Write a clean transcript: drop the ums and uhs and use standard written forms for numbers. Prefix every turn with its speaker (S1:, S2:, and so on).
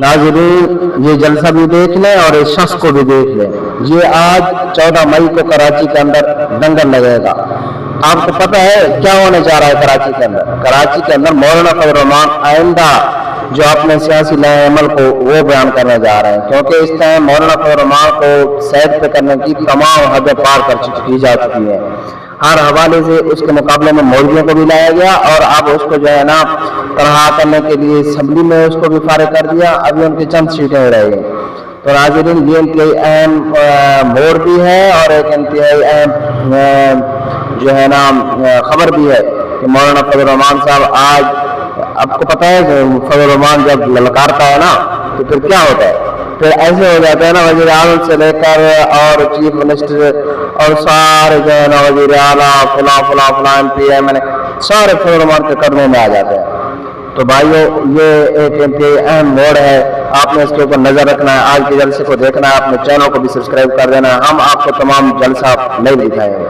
S1: नाज़रीन ये जलसा भी देख लें और इस शख्स को भी देख लें। ये आज 14 मई को कराची के अंदर दंगल लगेगा। आपको पता है क्या होने जा रहा है कराची के अंदर? कराची के अंदर मौलाना फजल रहमान आइंदा जो अपने सियासी नए अमल को वो बयान करने जा रहे हैं, क्योंकि इस टाइम मौलाना फजल रहमान को सैद पे करने की तमाम हदें पार की जा चुकी है। हर हवाले से उसके मुकाबले में मौलवियों को भी लाया गया और अब उसको जो है ना तनहा करने के लिए असम्बली में उसको भी फारिग कर दिया। अभी उनकी चंद सीटें रही हैं। तो नाज़रीन ये इंतहाई अहम मोड़ भी है और एक इंतहाई अहम जो है ना खबर भी है कि मौलाना फजल रहमान साहब आज, आपको पता है कि फजल रहमान जब ललकारता है ना तो फिर क्या होता है, फिर ऐसे हो जाता है ना वज़ीर आज़म से लेकर और चीफ मिनिस्टर और सारे जो है ना वज़ीर आला फला MP MLA सारे फजल रहमान के कदमों में आ जाते हैं। तो भाइयों ये एक इंतहाई अहम मोड़ है, आपने इसके ऊपर नजर रखना है। आज के जलसे को देखना है, अपने चैनल को भी सब्सक्राइब कर देना है। हम आपको तमाम जलसा नहीं दिखाएंगे।